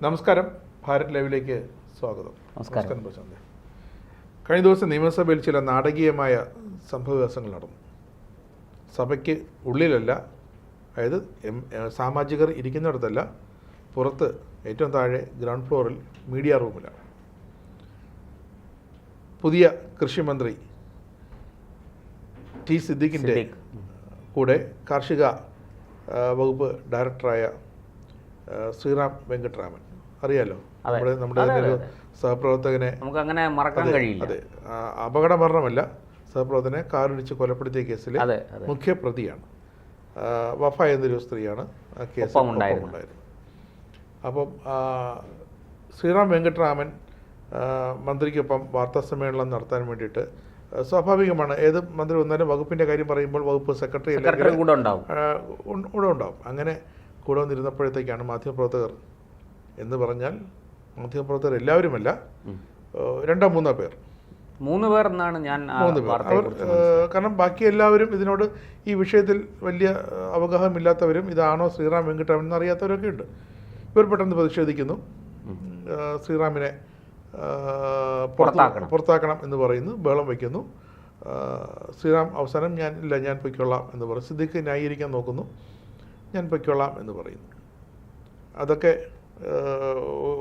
നമസ്കാരം, ഭാരത് ലൈവിലേക്ക് സ്വാഗതം. നമസ്കാരം. കഴിഞ്ഞ ദിവസം നിയമസഭയിൽ ചില നാടകീയമായ സംഭവവികാസങ്ങൾ നടന്നു. സഭയ്ക്ക് ഉള്ളിലല്ല, അതായത് സാമാജികർ ഇരിക്കുന്നിടത്തല്ല, പുറത്ത് ഏറ്റവും താഴെ ഗ്രൗണ്ട് ഫ്ലോറിൽ മീഡിയ റൂമിലാണ്. പുതിയ കൃഷിമന്ത്രി ടി സിദ്ദിഖിൻ്റെ കൂടെ കാർഷിക വകുപ്പ് ഡയറക്ടറായ ശ്രീറാം വെങ്കിട്ടരാമൻ, അറിയാലോ, നമ്മുടെ ഒരു സഹപ്രവർത്തകനെ നമുക്ക് അങ്ങനെ മറക്കാൻ കഴിയില്ല. അതെ, അപകട മരണമല്ല, സഹപ്രവർത്തകനെ കാറിടിച്ച് കൊലപ്പെടുത്തിയ കേസിലെ മുഖ്യ പ്രതിയാണ്. വഫ എന്നൊരു സ്ത്രീയാണ് ആ കേസ് ഉണ്ടായിരുന്നത്. അപ്പം ശ്രീറാം വെങ്കിട്ടരാമൻ മന്ത്രിക്കൊപ്പം വാർത്താ സമ്മേളനം നടത്താൻ വേണ്ടിയിട്ട്, സ്വാഭാവികമാണ്, ഏത് മന്ത്രി വന്നാലും വകുപ്പിൻ്റെ കാര്യം പറയുമ്പോൾ വകുപ്പ് സെക്രട്ടറി കൂടെ ഉണ്ടാവും. അങ്ങനെ കൂടെ വന്നിരുന്നപ്പോഴത്തേക്കാണ് മാധ്യമപ്രവർത്തകർ എന്ന് പറഞ്ഞാൽ മാധ്യമപ്രവർത്തകർ എല്ലാവരുമല്ല, 2-3 പേർ, 3 പേർ എന്നാണ് ഞാൻ 3 പേർ അവർ, കാരണം ബാക്കി എല്ലാവരും ഇതിനോട് ഈ വിഷയത്തിൽ വലിയ അവഗാഹമില്ലാത്തവരും ഇതാണോ ശ്രീറാം വെങ്കിട്ടരാമൻ എന്നറിയാത്തവരൊക്കെ ഉണ്ട്. ഇവർ പെട്ടെന്ന് പ്രതിഷേധിക്കുന്നു, ശ്രീറാമിനെ പുറത്താക്കണം എന്ന് പറയുന്നു, ബഹളം വയ്ക്കുന്നു. ശ്രീറാം അവസാനം ഞാൻ പൊയ്ക്കൊള്ളാം എന്ന് പറയും. സിദ്ദിഖ് ന്യായീകരിക്കാൻ നോക്കുന്നു, ഞാൻ പൊയ്ക്കൊള്ളാം എന്ന് പറയുന്നു. അതൊക്കെ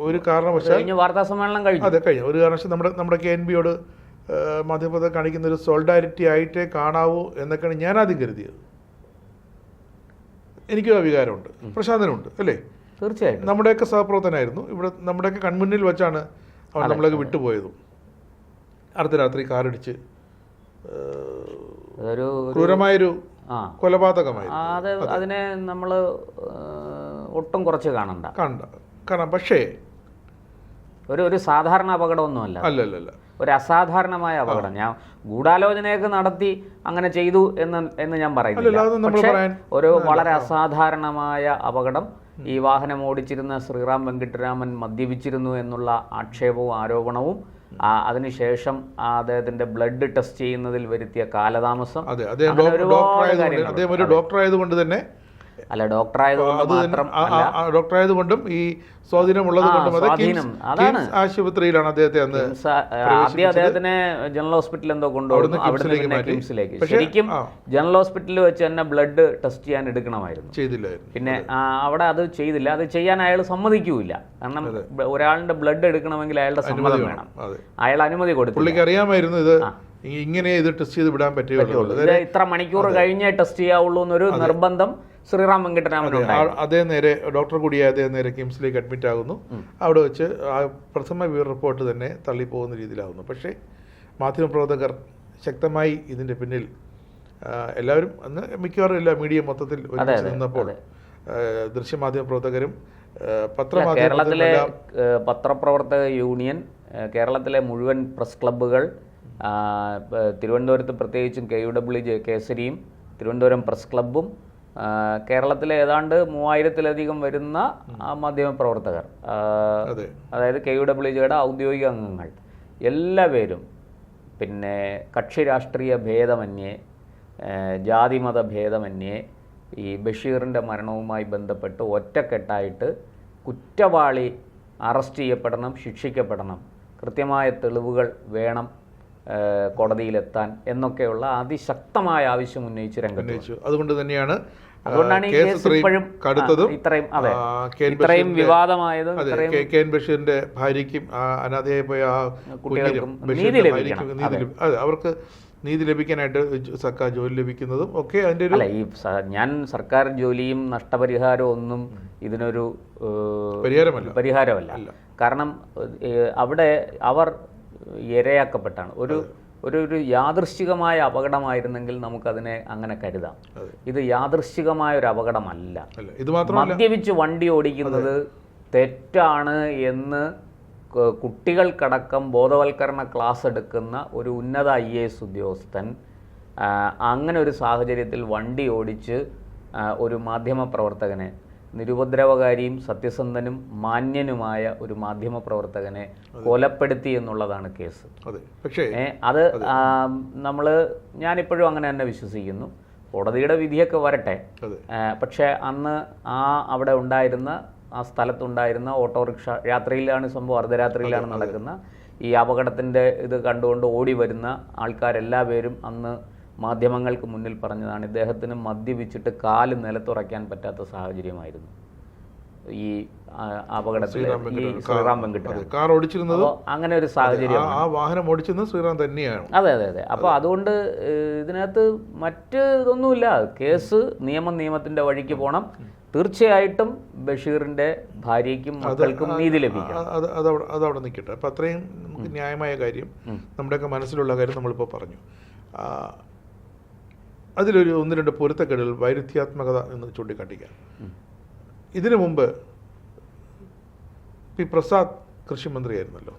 ഒരു കാരണവശാൽ വാർത്താ സമ്മേളനം കഴിഞ്ഞു. അതെ, കഴിഞ്ഞു. ഒരു കാരണവശാൽ നമ്മുടെ KNBയോട് മാധ്യമപ്രവർത്തകർ കാണിക്കുന്ന ഒരു സോളിഡാരിറ്റി ആയിട്ടേ കാണാവൂ എന്നൊക്കെയാണ് ഞാൻ ആദ്യം കരുതിയത്. എനിക്കും വികാരമുണ്ട്, പ്രശാന്തനുണ്ട്, അല്ലേ? തീർച്ചയായിട്ടും. നമ്മുടെയൊക്കെ സഹപ്രവർത്തനായിരുന്നു. ഇവിടെ നമ്മുടെയൊക്കെ കൺമുന്നിൽ വെച്ചാണ് അവൻ നമ്മളൊക്കെ വിട്ടുപോയതും. അർദ്ധരാത്രി കാറിടിച്ച് ക്രൂരമായൊരു കൊലപാതകമായി. അതിനെ നമ്മൾ ഒട്ടും കുറച്ച് കാണാം. പക്ഷേ ഒരു സാധാരണ അപകടമൊന്നുമല്ല, അല്ലല്ല, ഒരു അസാധാരണമായ അപകടം. ഞാൻ ഗൂഢാലോചനയൊക്കെ നടത്തി അങ്ങനെ ചെയ്തു എന്ന് ഞാൻ പറയുന്നില്ല. പക്ഷേ ഒരു വളരെ അസാധാരണമായ അപകടം. ഈ വാഹനം ഓടിച്ചിരുന്ന ശ്രീറാം വെങ്കിട്ടരാമൻ മദ്യപിച്ചിരുന്നു എന്നുള്ള ആക്ഷേപവും ആരോപണവും, അതിനുശേഷം അദ്ദേഹത്തിന്റെ ബ്ലഡ് ടെസ്റ്റ് ചെയ്യുന്നതിൽ വരുത്തിയ കാലതാമസം, അദ്ദേഹം ഒരു ഡോക്ടർ ആയതുകൊണ്ട് തന്നെ, അല്ല, ഡോക്ടറായതുകൊണ്ടും ഈ സ്വാധീനമുള്ളത് കൊണ്ടും ആശുപത്രിയിലാണ് അദ്ദേഹത്തെ അന്ന് ആദ്യം അദ്ദേഹത്തിനെ ജനറൽ ഹോസ്പിറ്റലിൽ എന്തോ കൊണ്ടുപോകുന്നു, അവിടുന്ന് കിംസിലേക്ക്. ശരിക്കും ജനറൽ ഹോസ്പിറ്റലിൽ വെച്ച് തന്നെ ബ്ലഡ് ടെസ്റ്റ് ചെയ്യാൻ എടുക്കണമായിരുന്നു, ചെയ്തില്ലായിരുന്നു. പിന്നെ അവിടെ അത് ചെയ്തില്ല. അത് ചെയ്യാൻ അയാൾ സമ്മതിക്കൂല. കാരണം ഒരാളുടെ ബ്ലഡ് എടുക്കണമെങ്കിൽ അയാളുടെ സമ്മതം വേണം. അയാൾ അനുമതി കൊടുത്തു. പുള്ളിക്ക് അറിയാമായിരുന്നു ഇത് ഇങ്ങനെ ഇത് ടെസ്റ്റ് ചെയ്ത് വിടാൻ പറ്റുള്ളൂ, ഇത്ര മണിക്കൂർ കഴിഞ്ഞേ ടെസ്റ്റ് ചെയ്യാവുള്ളൂ എന്നൊരു നിർബന്ധം ശ്രീറാം വെങ്കിട്ടരാമനുണ്ട്. അദ്ദേഹം നേരെ, ഡോക്ടർ കൂടിയായ അദ്ദേഹം നേരെ കിംസിലേക്ക് അഡ്മിറ്റ് ആകുന്നു. അവിടെ വെച്ച് ആ പ്രഥമ വിവര റിപ്പോർട്ട് തന്നെ തള്ളിപ്പോകുന്ന രീതിയിലാകുന്നു. പക്ഷേ മാധ്യമപ്രവർത്തകർ ശക്തമായി ഇതിൻ്റെ പിന്നിൽ, എല്ലാവരും അന്ന് മിക്കവാറും എല്ലാ മീഡിയ മൊത്തത്തിൽ ഒരുമിച്ച് നിന്നപ്പോൾ ദൃശ്യമാധ്യമ പ്രവർത്തകരും കേരളത്തിലെ പത്രപ്രവർത്തക യൂണിയൻ, കേരളത്തിലെ മുഴുവൻ പ്രസ് ക്ലബ്ബുകൾ, തിരുവനന്തപുരത്ത് പ്രത്യേകിച്ചും KUWJ കേസരിയും തിരുവനന്തപുരം പ്രസ് ക്ലബ്ബും, കേരളത്തിലെ ഏതാണ്ട് 3000-ലധികം വരുന്ന മാധ്യമപ്രവർത്തകർ, അതായത് KUWJയുടെ ഔദ്യോഗിക അംഗങ്ങൾ എല്ലാവരും, പിന്നെ കക്ഷി രാഷ്ട്രീയ ഭേദമന്യേ, ജാതിമത ഭേദമന്യേ, ഈ ബഷീറിൻ്റെ മരണവുമായി ബന്ധപ്പെട്ട് ഒറ്റക്കെട്ടായിട്ട് കുറ്റവാളി അറസ്റ്റ് ചെയ്യപ്പെടണം, ശിക്ഷിക്കപ്പെടണം, കൃത്യമായ തെളിവുകൾ വേണം കോടതിയിലെത്താൻ എന്നൊക്കെയുള്ള അതിശക്തമായ ആവശ്യം ഉന്നയിച്ച് രംഗത്ത്. അതുകൊണ്ടാണ് ഈ കേസ് ഇപ്പോഴും ഇത്രയും വിവാദമായതും. ബഷീറിന്റെ ഭാര്യയ്ക്കും അനാഥയായി പോയ കുട്ടികൾക്കും അവർക്ക് നീതി ലഭിക്കാനായിട്ട് സർക്കാർ ജോലി ലഭിക്കുന്നതും ഒക്കെ അതിന്റെ അല്ല. ഈ ഞാൻ സർക്കാർ ജോലിയും നഷ്ടപരിഹാരവും ഒന്നും ഇതിനൊരു പരിഹാരമല്ല. കാരണം അവിടെ അവർ ഇരയാക്കപ്പെട്ടാണ്. ഒരു യാദൃശ്ചികമായ അപകടമായിരുന്നെങ്കിൽ നമുക്കതിനെ അങ്ങനെ കരുതാം. ഇത് യാദൃശ്ചികമായ ഒരു അപകടമല്ല. മദ്യപിച്ച് വണ്ടി ഓടിക്കുന്നത് തെറ്റാണ് എന്ന് കുട്ടികൾക്കടക്കം ബോധവൽക്കരണ ക്ലാസ് എടുക്കുന്ന ഒരു ഉന്നത IAS ഉദ്യോഗസ്ഥൻ അങ്ങനെ ഒരു സാഹചര്യത്തിൽ വണ്ടി ഓടിച്ച് ഒരു മാധ്യമപ്രവർത്തകനെ, നിരുപദ്രവകാരിയും സത്യസന്ധനും മാന്യനുമായ ഒരു മാധ്യമപ്രവർത്തകനെ കൊലപ്പെടുത്തി എന്നുള്ളതാണ് കേസ്. അത് ഞാനിപ്പോഴും അങ്ങനെ തന്നെ വിശ്വസിക്കുന്നു. കോടതിയുടെ വിധിയൊക്കെ വരട്ടെ. പക്ഷേ അന്ന് അവിടെ ഉണ്ടായിരുന്ന ആ സ്ഥലത്തുണ്ടായിരുന്ന ഓട്ടോറിക്ഷ യാത്രയിലാണ് സംഭവം, അർദ്ധരാത്രിയിലാണ് നടക്കുന്ന ഈ അപകടത്തിൻ്റെ ഇത് കണ്ടുകൊണ്ട് ഓടി വരുന്ന ആൾക്കാരെല്ലാവരും അന്ന് മാധ്യമങ്ങൾക്ക് മുന്നിൽ പറഞ്ഞതാണ് ഇദ്ദേഹത്തിന് മദ്യപിച്ചിട്ട് കാല് നിലത്തുറയ്ക്കാൻ പറ്റാത്ത സാഹചര്യമായിരുന്നു ഈ അപകടത്തിൽ ഈ ശ്രീറാം വെങ്കിട്ടരാമൻ കാർ ഓടിച്ചിരുന്നത്. അങ്ങനെ ഒരു സാഹചര്യം, ആ വാഹനം ഓടിച്ചിരുന്നത് ശ്രീറാം തന്നെയാണ്. അതെ അതെ അതെ. അപ്പോൾ അതുകൊണ്ട് ഇതിനകത്ത് മറ്റ് ഇതൊന്നുമില്ല. കേസ് നിയമത്തിൻ്റെ വഴിക്ക് പോകണം. തീർച്ചയായിട്ടും ബഷീറിൻ്റെ ഭാര്യയ്ക്കും മക്കൾക്കും നീതി ലഭിക്കണം. അതവിടെ നിൽക്കട്ടെ. അപ്പം അത്രയും നമുക്ക് ന്യായമായ കാര്യം, നമ്മുടെയൊക്കെ മനസ്സിലുള്ള കാര്യം നമ്മളിപ്പോൾ പറഞ്ഞു. അതിലൊരു 1-2 പൊരുത്തക്കേടുകൾ, വൈരുദ്ധ്യാത്മകത എന്ന് ചൂണ്ടിക്കാട്ടിക്കാം. ഇതിനു മുമ്പ് പി പ്രസാദ് കൃഷി മന്ത്രിയായിരുന്നല്ലോ.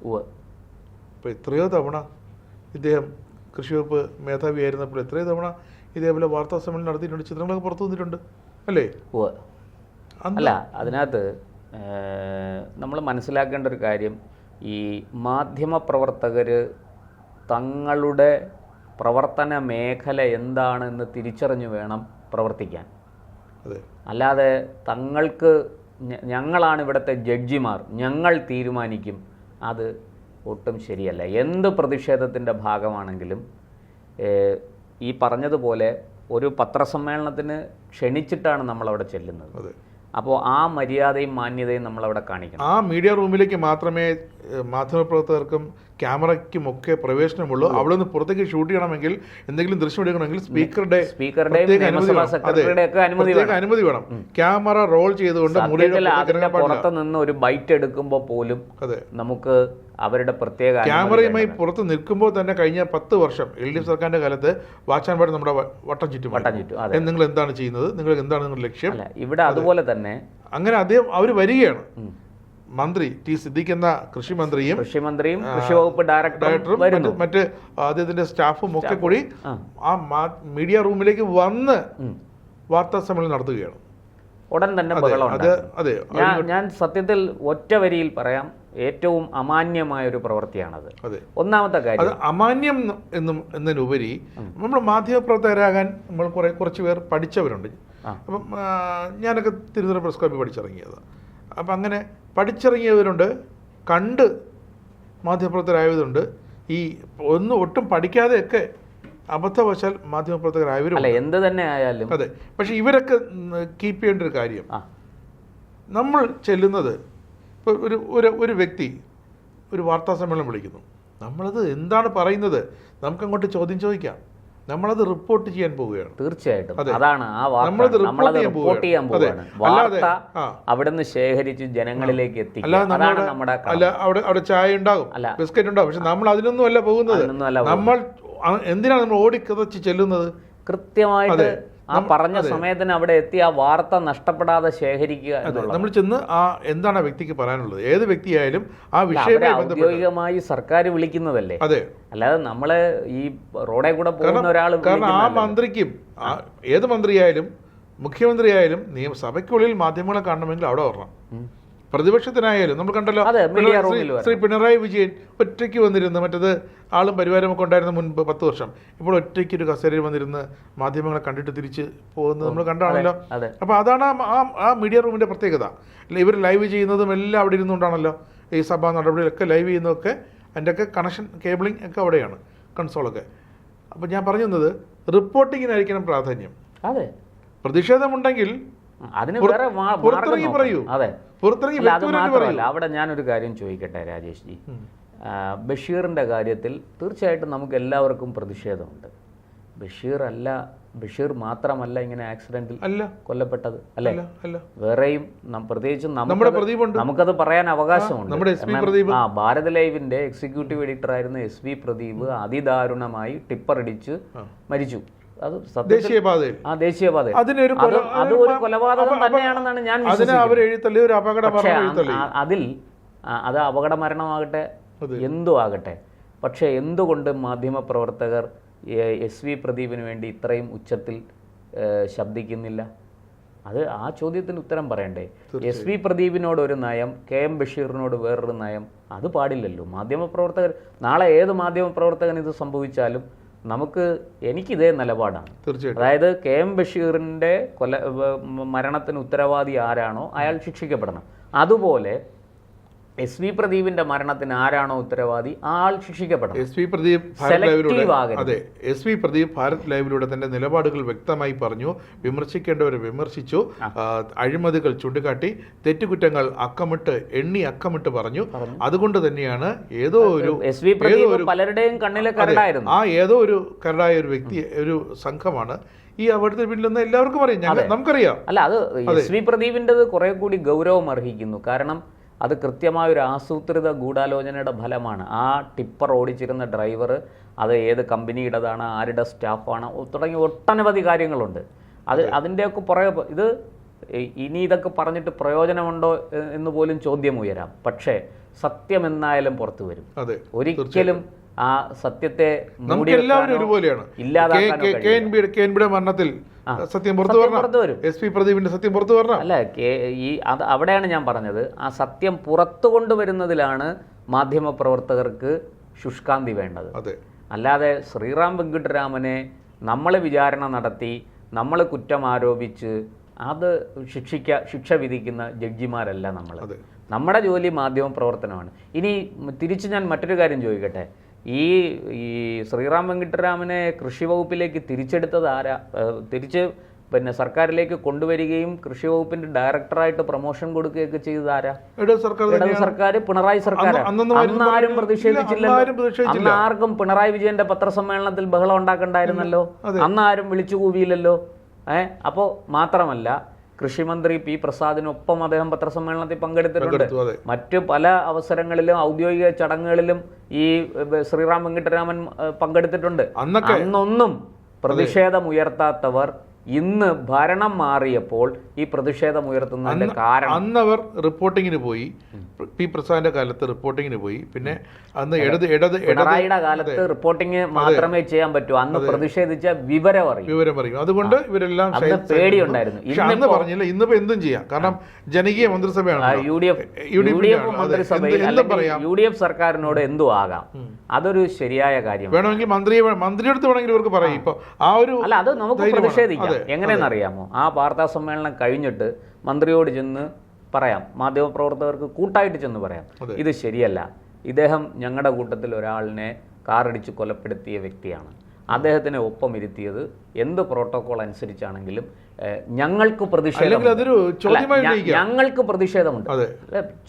അപ്പോൾ എത്രയോ തവണ ഇദ്ദേഹം കൃഷി വകുപ്പ് മേധാവിയായിരുന്നപ്പോൾ എത്രയോ തവണ ഇതേപോലെ വാർത്താ സമ്മേളനം നടത്തിയിട്ടുണ്ട്, ചിത്രങ്ങളൊക്കെ പുറത്തു വന്നിട്ടുണ്ട് അല്ലേ? അല്ല, അതിനകത്ത് നമ്മൾ മനസ്സിലാക്കേണ്ട ഒരു കാര്യം, ഈ മാധ്യമപ്രവർത്തകർ തങ്ങളുടെ പ്രവർത്തന മേഖല എന്താണെന്ന് തിരിച്ചറിഞ്ഞു വേണം പ്രവർത്തിക്കാൻ. അല്ലാതെ തങ്ങൾക്ക് ഞങ്ങളാണ് ഇവിടുത്തെ ജഡ്ജിമാർ, ഞങ്ങൾ തീരുമാനിക്കും, അത് ഒട്ടും ശരിയല്ല. എന്ത് പ്രതിഷേധത്തിൻ്റെ ഭാഗമാണെങ്കിലും ഈ പറഞ്ഞതുപോലെ ഒരു പത്രസമ്മേളനത്തിന് ക്ഷണിച്ചിട്ടാണ് നമ്മളവിടെ ചെല്ലുന്നത്. അപ്പോൾ ആ മര്യാദയും മാന്യതയും നമ്മളവിടെ കാണിക്കണം. ആ മീഡിയ റൂമിലേക്ക് മാത്രമേ മാധ്യമപ്രവർത്തകർക്കും ക്യാമറയ്ക്കും ഒക്കെ പ്രവേശനമുള്ളൂ. അവിടെ നിന്ന് പുറത്തേക്ക് ഷൂട്ട് ചെയ്യണമെങ്കിൽ, എന്തെങ്കിലും ദൃശ്യം എടുക്കണമെങ്കിൽ സ്പീക്കറുടെ അനുമതി വേണം. ക്യാമറ റോൾ ചെയ്തുകൊണ്ട് അതിന്റെ പുറത്ത് നിന്ന് ഒരു ബൈറ്റ് എടുക്കുമ്പോൾ പോലും നമുക്ക് അവരുടെ പ്രത്യേക ക്യാമറയുമായി പുറത്ത് നിൽക്കുമ്പോൾ തന്നെ കഴിഞ്ഞ 10 വർഷം LDF സർക്കാരിന്റെ കാലത്ത് വാച്ചാൻപാട് നമ്മുടെ വട്ടം ചുറ്റും നിങ്ങൾ എന്താണ് ചെയ്യുന്നത്, നിങ്ങൾ എന്താണ് നിങ്ങളുടെ ലക്ഷ്യം. ഇവിടെ അതുപോലെ തന്നെ അങ്ങനെ അദ്ദേഹം അവർ വരികയാണ്. മന്ത്രി ടി സിദ്ദീഖ് എന്ന കൃഷിമന്ത്രിയും കൃഷി വകുപ്പ് ഡയറക്ടറും മറ്റ് അദ്ദേഹത്തിന്റെ സ്റ്റാഫും ഒക്കെ കൂടി ആ മീഡിയ റൂമിലേക്ക് വന്ന് വാർത്താ സമ്മേളനം നടത്തുകയാണ്. ഉടൻ തന്നെ ഞാൻ സത്യത്തിൽ ഒറ്റ വരിയിൽ പറയാം, ഏറ്റവും അമാന്യമായൊരു പ്രവൃത്തിയാണത്. ഒന്നാമത്തെ കാര്യം, അമാന്യം എന്നതിനുപരി നമ്മൾ മാധ്യമപ്രവർത്തകരാകാൻ നമ്മൾ കുറച്ച് പേർ പഠിച്ചവരുണ്ട്. അപ്പം ഞാനൊക്കെ തിരുവനന്തപുരം പ്രസ് ക്ലബ്ബിൽ പഠിച്ചിറങ്ങിയത്. അപ്പം അങ്ങനെ പഠിച്ചിറങ്ങിയവരുണ്ട്, കണ്ട് മാധ്യമപ്രവർത്തകരായവരുണ്ട്, ഈ ഒട്ടും പഠിക്കാതെയൊക്കെ അബദ്ധവശാൽ മാധ്യമപ്രവർത്തകരായവരും. എന്ത് തന്നെ ആയാലും അതെ. പക്ഷെ ഇവരൊക്കെ കീപ്പ് ചെയ്യേണ്ട ഒരു കാര്യം, നമ്മൾ ചെല്ലുന്നത് ഇപ്പോൾ ഒരു വ്യക്തി ഒരു വാർത്താ സമ്മേളനം വിളിക്കുന്നു, നമ്മളത് എന്താണ് പറയുന്നത് നമുക്കങ്ങോട്ട് ചോദ്യം ചോദിക്കാം, നമ്മളത് റിപ്പോർട്ട് ചെയ്യാൻ പോവുകയാണ്. തീർച്ചയായിട്ടും അതാണ് ആ വാർത്ത നമ്മളത് റിപ്പോർട്ട് ചെയ്യാൻ പോവുകയാണ്. വാർത്ത അവിടുന്ന് ശേഖരിച്ച് ജനങ്ങളിലേക്ക് എത്തിക്കുക. അല്ല അവിടെ ചായ ഉണ്ടാകും, ബിസ്ക്കറ്റ് ഉണ്ടാകും, പക്ഷെ നമ്മൾ അതിനൊന്നും അല്ല പോകുന്നത്. നമ്മൾ എന്തിനാണ് നമ്മൾ ഓടിക്കതച്ച് ചെല്ലുന്നത്? കൃത്യമായിട്ട് ആ പറഞ്ഞ സമയത്തിന് അവിടെ എത്തി ആ വാർത്ത നഷ്ടപ്പെടാതെ ശേഖരിക്കുക. നമ്മൾ ചെന്ന് ആ എന്താണ് ആ വ്യക്തിക്ക് പറയാനുള്ളത്, ഏത് വ്യക്തിയായാലും ആ വിഷയവുമായി ഔദ്യോഗികമായി സർക്കാർ വിളിക്കുന്നതല്ലേ. അതെ, അല്ലാതെ നമ്മള് ഈ റോഡേ കൂടെ പോകുന്ന ഒരാൾ. കാരണം ആ മന്ത്രിക്കും ഏത് മന്ത്രിയായാലും മുഖ്യമന്ത്രിയായാലും നിയമസഭയ്ക്കുള്ളിൽ മാധ്യമങ്ങളെ കാണണമെങ്കിൽ അവിടെ വരണം. പ്രതിപക്ഷത്തിനായാലും നമ്മൾ കണ്ടല്ലോ, ശ്രീ പിണറായി വിജയൻ ഒറ്റയ്ക്ക് വന്നിരുന്ന്, മറ്റത് ആളും പരിവാരമൊക്കെ ഉണ്ടായിരുന്ന മുൻപ് 10 വർഷം, ഇപ്പോൾ ഒറ്റയ്ക്ക് ഒരു കസേരയിൽ വന്നിരുന്ന് മാധ്യമങ്ങളെ കണ്ടിട്ട് തിരിച്ച് പോകുന്നത് നമ്മൾ കണ്ടാണല്ലോ. അപ്പോൾ അതാണ് ആ മീഡിയ റൂമിൻ്റെ പ്രത്യേകത. അല്ല, ഇവർ ലൈവ് ചെയ്യുന്നതും എല്ലാം അവിടെ ഇരുന്നുകൊണ്ടാണല്ലോ. ഈ സഭാ നടപടികളൊക്കെ ലൈവ് ചെയ്യുന്നതൊക്കെ അതിൻ്റെയൊക്കെ കണക്ഷൻ കേബിളിംഗ് ഒക്കെ അവിടെയാണ്, കൺസോളൊക്കെ. അപ്പോൾ ഞാൻ പറഞ്ഞത് റിപ്പോർട്ടിങ്ങിനായിരിക്കണം പ്രാധാന്യം. അതെ, പ്രതിഷേധമുണ്ടെങ്കിൽ പുറത്തിറങ്ങി പറയൂ. അത് മാത്രമല്ല, അവിടെ ഞാനൊരു കാര്യം ചോദിക്കട്ടെ രാജേഷ് ജി, ബഷീറിൻ്റെ കാര്യത്തിൽ തീർച്ചയായിട്ടും നമുക്ക് എല്ലാവർക്കും പ്രതിഷേധമുണ്ട്. ബഷീർ മാത്രമല്ല ഇങ്ങനെ ആക്സിഡന്റിൽ കൊല്ലപ്പെട്ടത്, അല്ലേ? വേറെയും പ്രത്യേകിച്ചും നമുക്കത് പറയാൻ അവകാശമുണ്ട്. ഭാരത് ലൈവിന്റെ എക്സിക്യൂട്ടീവ് എഡിറ്റർ ആയിരുന്ന SV പ്രദീപ് അതിദാരുണമായി ടിപ്പറിടിച്ച് മരിച്ചു. അത് ദേശീയപാതയിൽ അത് ഒരു കൊലപാതകം തന്നെയാണെന്നാണ് ഞാൻ വിശ്വസിക്കുന്നത്. അത് അപകട മരണമാകട്ടെ എന്തോ ആകട്ടെ, പക്ഷെ എന്തുകൊണ്ട് മാധ്യമപ്രവർത്തകർ SV പ്രദീപിന് വേണ്ടി ഇത്രയും ഉച്ചത്തിൽ ശബ്ദിക്കുന്നില്ല? അത് ആ ചോദ്യത്തിന് ഉത്തരം പറയണ്ടേ? SV പ്രദീപിനോട് ഒരു നയം, KM ബഷീറിനോട് വേറൊരു നയം, അത് പാടില്ലല്ലോ. മാധ്യമപ്രവർത്തകർ, നാളെ ഏത് മാധ്യമപ്രവർത്തകൻ ഇത് സംഭവിച്ചാലും എനിക്കിതേ നിലപാടാണ്. അതായത് KM ബഷീറിൻ്റെ മരണത്തിന് ഉത്തരവാദി ആരാണോ അയാൾ ശിക്ഷിക്കപ്പെടണം. അതുപോലെ എസ് വി പ്രദീപിന്റെ മരണത്തിന് ആരാണോ ഉത്തരവാദി ആൾ ശിക്ഷിക്കപ്പെടണം. എസ് വി പ്രദീപ് ഭാരത് ലൈവിലൂടെ തന്റെ നിലപാടുകൾ വ്യക്തമായി പറഞ്ഞു, വിമർശിക്കേണ്ടവരെ വിമർശിച്ചു, അഴിമതികൾ ചൂണ്ടിക്കാട്ടി, തെറ്റുകുറ്റങ്ങൾ അക്കമിട്ട് പറഞ്ഞു. അതുകൊണ്ട് തന്നെയാണ് ഏതോ ഒരു പലരുടെയും കണ്ണിലെ കരടായിരുന്നു. ഏതോ ഒരു കരടായ ഒരു വ്യക്തി, ഒരു സംഘമാണ് ഈ അവിടുത്തെ പിന്നിലെന്ന് എല്ലാവർക്കും അറിയാം, നമുക്കറിയാം. അല്ല, അത് എസ് വി പ്രദീപിൻ്റെത് കുറെ കൂടി ഗൗരവം അർഹിക്കുന്നു. കാരണം അത് കൃത്യമായൊരു ആസൂത്രിത ഗൂഢാലോചനയുടെ ഫലമാണ്. ആ ടിപ്പർ ഓടിച്ചിരുന്ന ഡ്രൈവർ അത് ഏത് കമ്പനിയുടേതാണ്, ആരുടെ സ്റ്റാഫാണ്, തുടങ്ങി ഒട്ടനവധി കാര്യങ്ങളുണ്ട്. അതിൻ്റെയൊക്കെ പുറകെ ഇത് ഇനി ഇതൊക്കെ പറഞ്ഞിട്ട് പ്രയോജനമുണ്ടോ എന്ന് പോലും ചോദ്യം ഉയരാം. പക്ഷേ സത്യം എന്തായാലും പുറത്തു വരും. ഒരിക്കലും ആ സത്യത്തെ ഇല്ലാതാക്കാനോ മരണത്തിൽ സത്യം പുറത്തു വരും. എസ് പി പ്രദീപിന്റെ സത്യം പുറത്തു വരണം. അല്ല, അവിടെയാണ് ഞാൻ പറഞ്ഞത്, ആ സത്യം പുറത്തു കൊണ്ടുവരുന്നതിലാണ് മാധ്യമപ്രവർത്തകർക്ക് ശുഷ്കാന്തി വേണ്ടത്. അല്ലാതെ ശ്രീറാം വെങ്കിട്ടരാമനെ നമ്മൾ വിചാരണ നടത്തി, നമ്മൾ കുറ്റം ആരോപിച്ച് അത് ശിക്ഷ വിധിക്കുന്ന ജഡ്ജിമാരല്ല നമ്മൾ. നമ്മുടെ ജോലി മാധ്യമ പ്രവർത്തനമാണ്. ഇനി തിരിച്ച് ഞാൻ മറ്റൊരു കാര്യം ചോദിക്കട്ടെ. ഈ ശ്രീറാം വെങ്കിട്ടരാമനെ കൃഷി വകുപ്പിലേക്ക് തിരിച്ചെടുത്തത് ആരാ? സർക്കാരിലേക്ക് കൊണ്ടുവരികയും കൃഷി വകുപ്പിന്റെ ഡയറക്ടറായിട്ട് പ്രൊമോഷൻ കൊടുക്കുകയൊക്കെ ചെയ്തത് ആരാ? ഇടത് സർക്കാർ, പിണറായി സർക്കാർ. അന്നാരും പ്രതിഷേധിച്ചില്ലല്ലോ. അന്ന് ആർക്കും പിണറായി വിജയന്റെ പത്രസമ്മേളനത്തിൽ ബഹളം ഉണ്ടാക്കണ്ടായിരുന്നല്ലോ. അന്നാരും വിളിച്ചു കൂവിയില്ലല്ലോ. അപ്പോ മാത്രമല്ല, കൃഷിമന്ത്രി പി പ്രസാദിനൊപ്പം അദ്ദേഹം പത്രസമ്മേളനത്തിൽ പങ്കെടുത്തിട്ടുണ്ട്. മറ്റു പല അവസരങ്ങളിലും ഔദ്യോഗിക ചടങ്ങുകളിലും ഈ ശ്രീറാം വെങ്കിട്ടരാമൻ പങ്കെടുത്തിട്ടുണ്ട്. അന്നൊന്നും പ്രതിഷേധമുയർത്താത്തവർ ഇന്ന് ഭരണം മാറിയപ്പോൾ ഈ പ്രതിഷേധം ഉയർത്തുന്നതിന്റെ കാരണം, അന്നവർ റിപ്പോർട്ടിങ്ങിന് പോയി, പി പ്രസാദിന്റെ കാലത്ത് റിപ്പോർട്ടിങ്ങിന് പോയി. പിന്നെ അന്ന് പിണറായിയുടെ കാലത്ത് റിപ്പോർട്ടിങ് മാത്രമേ ചെയ്യാൻ പറ്റൂ. അന്ന് പ്രതിഷേധിച്ച വിവരം അറിയും. അതുകൊണ്ട് ഇവരെല്ലാം പേടിയുണ്ടായിരുന്നു. അന്ന് പറഞ്ഞില്ല, ഇന്നിപ്പോ എന്തും ചെയ്യാം. കാരണം ജനകീയ മന്ത്രിസഭയാണ്. യു ഡി എഫ് മന്ത്രിസഭയിൽ യു ഡി എഫ് സർക്കാരിനോട് എന്തും ആകാം. അതൊരു ശരിയായ കാര്യം. വേണമെങ്കിൽ മന്ത്രിയെടുത്ത് വേണമെങ്കിൽ ഇവർക്ക് പറയും. ഇപ്പൊ ആ ഒരു അല്ല, അത് നമുക്ക് പ്രതിഷേധിക്കാം. എങ്ങനെയെന്നറിയാമോ? ആ വാർത്താ സമ്മേളനം കഴിഞ്ഞിട്ട് മന്ത്രിയോട് ചെന്ന് പറയാം, മാധ്യമപ്രവർത്തകർക്ക് കൂട്ടായിട്ട് ചെന്ന് പറയാം, ഇത് ശരിയല്ല, ഇദ്ദേഹം ഞങ്ങളുടെ കൂട്ടത്തിൽ ഒരാളിനെ കാറടിച്ച് കൊലപ്പെടുത്തിയ വ്യക്തിയാണ്, അദ്ദേഹത്തിനെ ഒപ്പം ഇരുത്തിയത് എന്ത് പ്രോട്ടോകോൾ അനുസരിച്ചാണെങ്കിലും ഞങ്ങൾക്ക് പ്രതിഷേധമുണ്ട്.